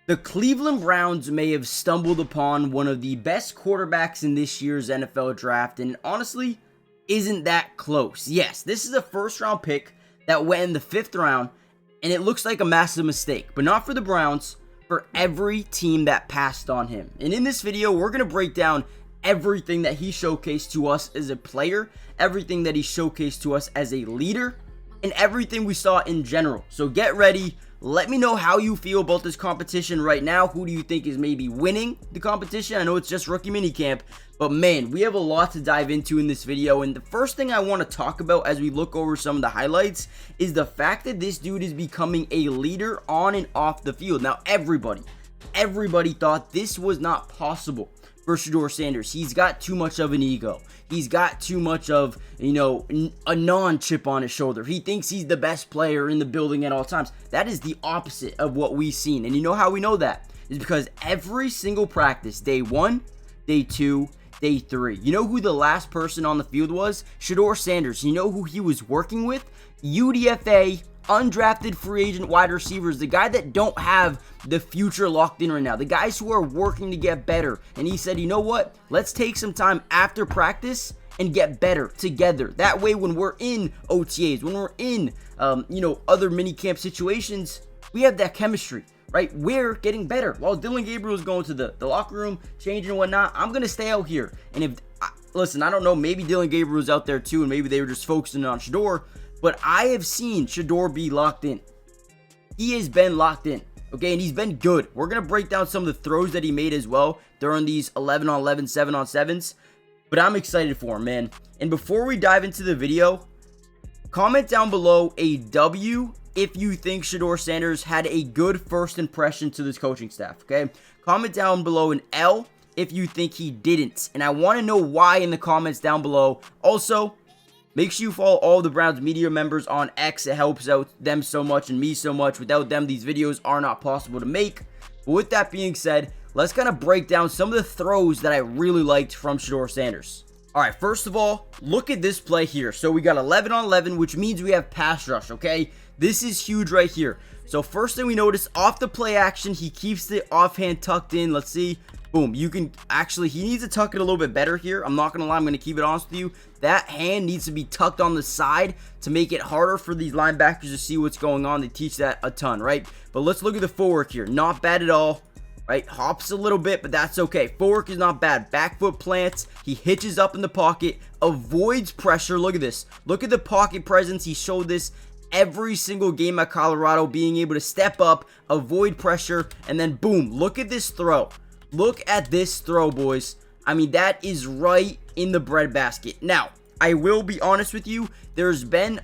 The Cleveland Browns may have stumbled upon one of the best quarterbacks in this year's NFL draft, and honestly, isn't that close. Yes, this is a first-round pick that went in the 5th round, and it looks like a massive mistake, but not for the Browns, for every team that passed on him. And in this video, we're going to break down everything that he showcased to us as a player, everything that he showcased to us as a leader, and everything we saw in general. So get ready. Let me know how you feel about this competition right now. Who do you think is maybe winning the competition? I know it's just rookie minicamp, but man, we have a lot to dive into in this video. And the first thing I want to talk about as we look over some of the highlights is the fact that this dude is becoming a leader on and off the field. Now, everybody thought this was not possible for Shedeur Sanders. He's got too much of an ego. He's got too much of, a non-chip on his shoulder. He thinks he's the best player in the building at all times. That is the opposite of what we've seen. And you know how we know that? Is because every single practice, day 1, day 2, day 3. You know who the last person on the field was? Shedeur Sanders. You know who he was working with? UDFA, undrafted free agent wide receivers, the guy that don't have the future locked in right now, the guys who are working to get better. And he said, you know what, let's take some time after practice and get better together. That way, when we're in OTAs, when we're in other minicamp situations, we have that chemistry, right? We're getting better. While Dillon Gabriel's going to the locker room, changing and whatnot, I'm gonna stay out here. And listen, I don't know, maybe Dillon Gabriel's out there too, and maybe they were just focusing on Shedeur. But I have seen Shedeur be locked in. He has been locked in, okay? And he's been good. We're going to break down some of the throws that he made as well during these 11-on-11, 7-on-7s. But I'm excited for him, man. And before we dive into the video, comment down below a W if you think Shedeur Sanders had a good first impression to this coaching staff, okay? Comment down below an L if you think he didn't. And I want to know why in the comments down below. Also, make sure you follow all the Browns media members on X. It helps out them so much and me so much. Without them, these videos are not possible to make. But with that being said, let's kind of break down some of the throws that I really liked from Shedeur Sanders. All right, first of all, look at this play here. So we got 11-on-11, which means we have pass rush, okay? This is huge right here. So first thing we notice, off the play action, he keeps the offhand tucked in. Let's see. Boom. You can actually, he needs to tuck it a little bit better here. I'm not going to lie. I'm going to keep it honest with you. That hand needs to be tucked on the side to make it harder for these linebackers to see what's going on. They teach that a ton, right? But let's look at the footwork here. Not bad at all, right? Hops a little bit, but that's okay. Footwork is not bad. Back foot plants. He hitches up in the pocket, avoids pressure. Look at this. Look at the pocket presence. He showed this every single game at Colorado, being able to step up, avoid pressure, and then boom. Look at this throw. Look at this throw, boys. I mean, that is right in the breadbasket. Now, I will be honest with you. There's been,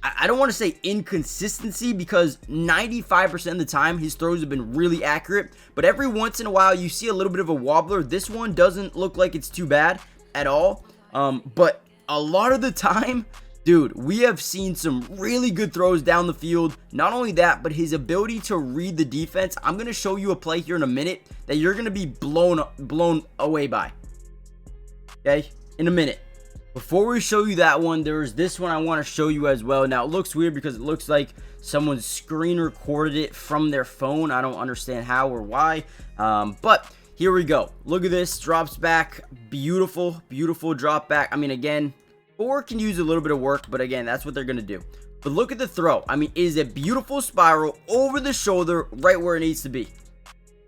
I don't want to say inconsistency, because 95% of the time his throws have been really accurate. But every once in a while, you see a little bit of a wobbler. This one doesn't look like it's too bad at all. But a lot of the time, dude, we have seen some really good throws down the field. Not only that, but his ability to read the defense. I'm going to show you a play here in a minute that you're going to be blown away by. Okay? In a minute. Before we show you that one, there's this one I want to show you as well. Now, it looks weird because it looks like someone screen recorded it from their phone. I don't understand how or why. But here we go. Look at this. Drops back. Beautiful, beautiful drop back. I mean, again, or can use a little bit of work, but again, that's what they're going to do. But look at the throw. I mean, it is a beautiful spiral over the shoulder, right where it needs to be.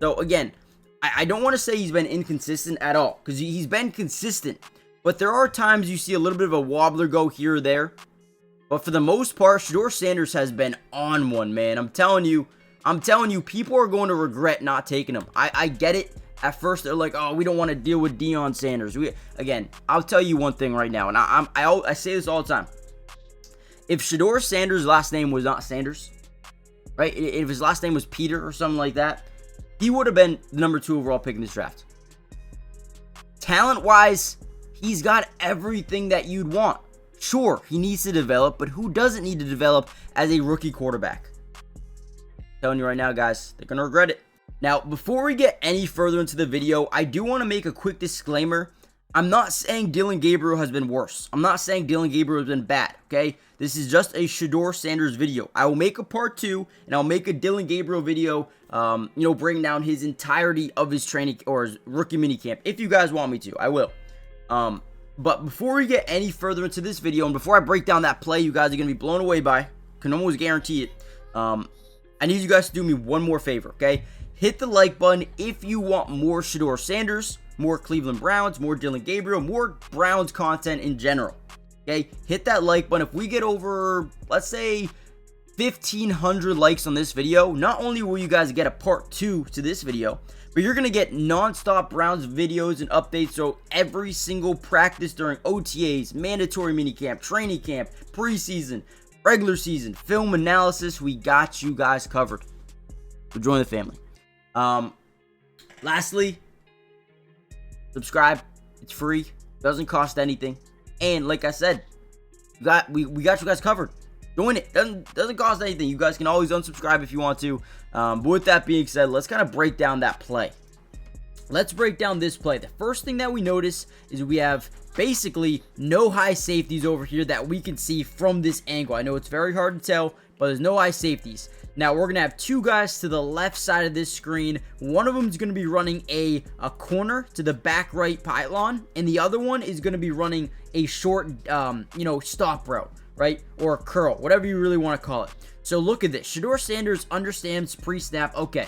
So again, I don't want to say he's been inconsistent at all, because he's been consistent. But there are times you see a little bit of a wobbler go here or there. But for the most part, Shedeur Sanders has been on one, man. I'm telling you, people are going to regret not taking him. I get it. At first, they're like, oh, we don't want to deal with Deion Sanders. Again, I'll tell you one thing right now, and I say this all the time. If Shedeur Sanders' last name was not Sanders, right? If his last name was Peter or something like that, he would have been the number 2 overall pick in this draft. Talent-wise, he's got everything that you'd want. Sure, he needs to develop, but who doesn't need to develop as a rookie quarterback? I'm telling you right now, guys, they're going to regret it. Now, before we get any further into the video, I do want to make a quick disclaimer. I'm not saying Dylan Gabriel has been worse. I'm not saying Dylan Gabriel has been bad, okay? This is just a Shedeur Sanders video. I will make a part 2, and I'll make a Dylan Gabriel video, breaking down his entirety of his training or his rookie minicamp. If you guys want me to, I will. But before we get any further into this video, and before I break down that play you guys are going to be blown away by, can almost guarantee it, I need you guys to do me one more favor, okay? Hit the like button if you want more Shedeur Sanders, more Cleveland Browns, more Dylan Gabriel, more Browns content in general, okay? Hit that like button. If we get over, let's say, 1,500 likes on this video, not only will you guys get a part 2 to this video, but you're going to get non-stop Browns videos and updates. So every single practice during OTAs, mandatory minicamp, training camp, preseason, regular season, film analysis, we got you guys covered. So join the family. Lastly, subscribe. It's free. Doesn't cost anything. And like I said, we got you guys covered. Join it. Doesn't cost anything. You guys can always unsubscribe if you want to. But with that being said, let's kind of break down that play. Let's break down this play. The first thing that we notice is we have basically no high safeties over here that we can see from this angle. I know it's very hard to tell, but there's no high safeties. Now, we're going to have two guys to the left side of this screen. One of them is going to be running a corner to the back right pylon, and the other one is going to be running a short, stop route, right? Or a curl, whatever you really want to call it. So look at this. Shedeur Sanders understands pre-snap. Okay,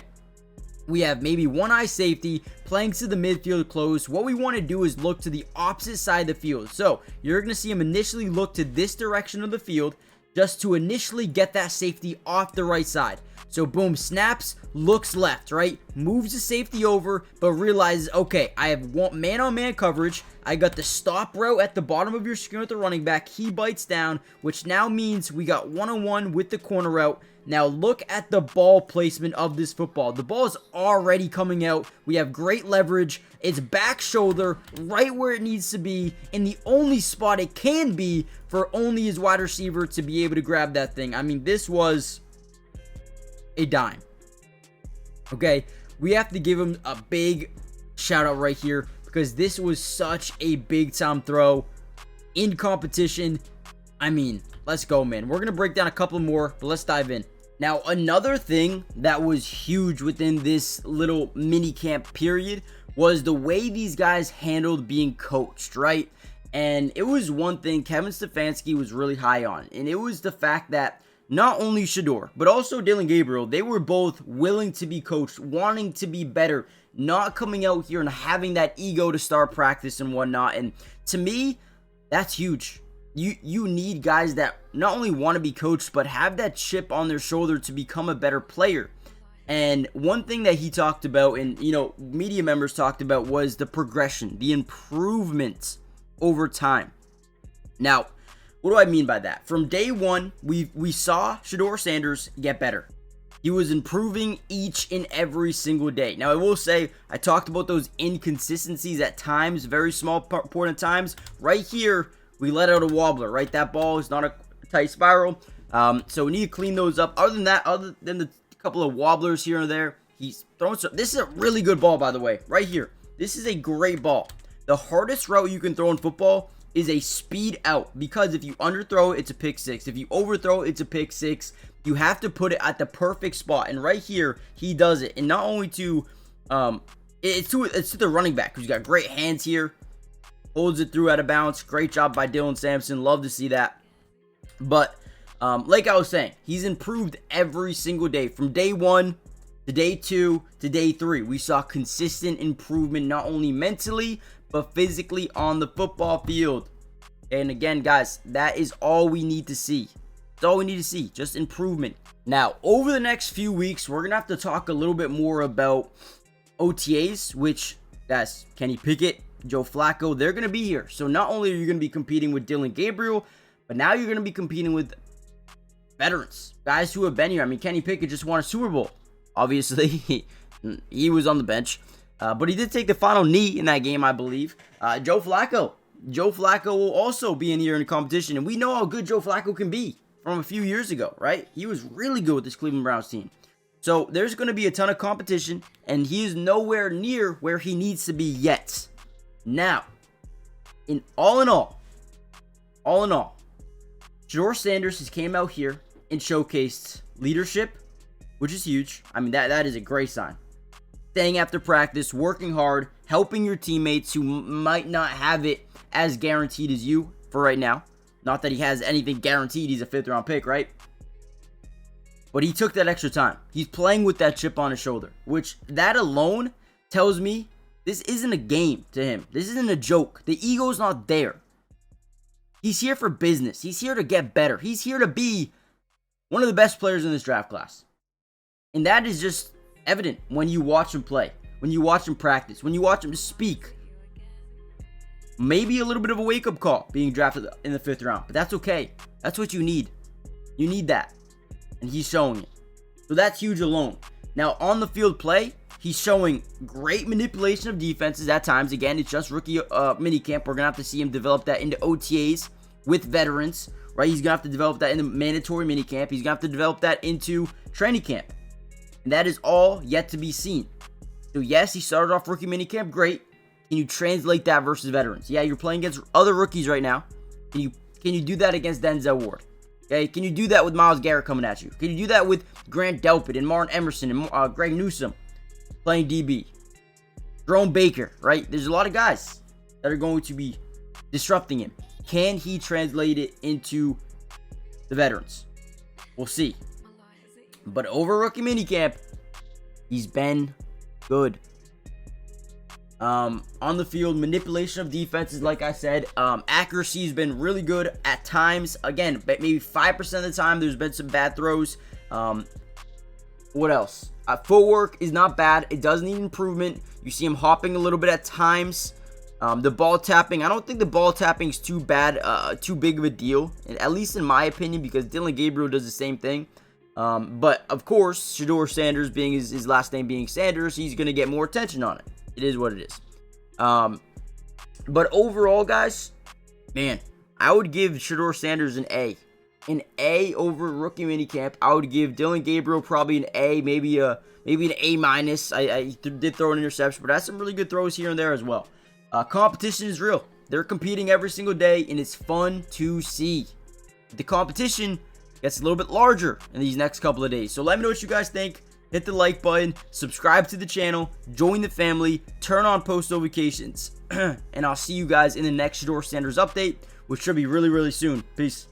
we have maybe one eye safety playing to the midfield close. What we want to do is look to the opposite side of the field. So you're going to see him initially look to this direction of the field, just to initially get that safety off the right side. So boom, snaps, looks left, right? Moves the safety over, but realizes, okay, I have man-on-man coverage. I got the stop route at the bottom of your screen with the running back. He bites down, which now means we got one-on-one with the corner route. Now look at the ball placement of this football. The ball is already coming out. We have great leverage. It's back shoulder, right where it needs to be, in the only spot it can be for only his wide receiver to be able to grab that thing. I mean, this was a dime. Okay, we have to give him a big shout out right here because this was such a big time throw in competition. I mean, let's go, man. We're going to break down a couple more, but let's dive in. Now, another thing that was huge within this little mini camp period was the way these guys handled being coached, right? And it was one thing Kevin Stefanski was really high on, and it was the fact that not only Shedeur, but also Dylan Gabriel, they were both willing to be coached, wanting to be better, not coming out here and having that ego to start practice and whatnot. And to me, that's huge. You need guys that not only want to be coached, but have that chip on their shoulder to become a better player. And one thing that he talked about, and media members talked about, was the progression, the improvement over time. Now, what do I mean by that? From day one, we saw Shedeur Sanders get better. He was improving each and every single day. Now, I will say, I talked about those inconsistencies at times, very small point of times. Right here, we let out a wobbler, right? That ball is not a tight spiral. So we need to clean those up. Other than that, other than the couple of wobblers here and there, he's throwing some. This is a really good ball, by the way, right here. This is a great ball. The hardest route you can throw in football is a speed out, because if you underthrow it, it's a pick six. If you overthrow it, it's a pick six. You have to put it at the perfect spot, and right here, he does it. And not only to, it's to the running back, because he's got great hands here. Holds it through out of bounds. Great job by Dylan Sampson. Love to see that. But like I was saying, he's improved every single day. From day 1 to day 2 to day 3. We saw consistent improvement, not only mentally, but physically on the football field. And again, guys, that is all we need to see. That's all we need to see. Just improvement. Now, over the next few weeks, we're going to have to talk a little bit more about OTAs, which, guys, Kenny Pickett, Joe Flacco, they're going to be here. So not only are you going to be competing with Dylan Gabriel, but now you're going to be competing with veterans, guys who have been here. I mean, Kenny Pickett just won a Super Bowl. Obviously, he was on the bench, but he did take the final knee in that game, I believe. Joe Flacco will also be in here in the competition, and we know how good Joe Flacco can be from a few years ago, right? He was really good with this Cleveland Browns team. So there's going to be a ton of competition, and he is nowhere near where he needs to be yet. Now, in all, Shedeur Sanders has came out here and showcased leadership, which is huge. I mean, that is a great sign. Staying after practice, working hard, helping your teammates who might not have it as guaranteed as you for right now. Not that he has anything guaranteed. He's a 5th round pick, right? But he took that extra time. He's playing with that chip on his shoulder, which that alone tells me this isn't a game to him. This isn't a joke. The ego's not there. He's here for business. He's here to get better. He's here to be one of the best players in this draft class. And that is just evident when you watch him play, when you watch him practice, when you watch him speak. Maybe a little bit of a wake-up call being drafted in the 5th round, but that's okay. That's what you need. You need that. And he's showing it. So that's huge alone. Now, on the field play, he's showing great manipulation of defenses at times. Again, it's just rookie minicamp. We're going to have to see him develop that into OTAs with veterans, right? He's going to have to develop that in the mandatory minicamp. He's going to have to develop that into training camp. And that is all yet to be seen. So yes, he started off rookie minicamp, great. Can you translate that versus veterans? Yeah, you're playing against other rookies right now. Can you do that against Denzel Ward? Okay, can you do that with Myles Garrett coming at you? Can you do that with Grant Delpit and Martin Emerson and Greg Newsome playing DB? Jerome Baker, right? There's a lot of guys that are going to be disrupting him. Can he translate it into the veterans? We'll see. But over rookie minicamp, he's been good. On the field, manipulation of defenses, like I said, accuracy has been really good at times. Again, maybe 5% of the time there's been some bad throws. What else? Footwork is not bad. It does need improvement. You see him hopping a little bit at times. The ball tapping, I don't think the ball tapping is too bad, too big of a deal, at least in my opinion, because Dylan Gabriel does the same thing. But of course, Shedeur Sanders, being his last name being Sanders, he's going to get more attention on it. It is what it is. But overall, guys, man, I would give Shedeur Sanders an A. An A over rookie minicamp. I would give Dylan Gabriel probably an A, maybe an A minus. I did throw an interception, but I had some really good throws here and there as well. Competition is real. They're competing every single day, and it's fun to see. The competition gets a little bit larger in these next couple of days. So let me know what you guys think. Hit the like button, subscribe to the channel, join the family, turn on post notifications, and I'll see you guys in the next Shedeur Sanders update, which should be really, really soon. Peace.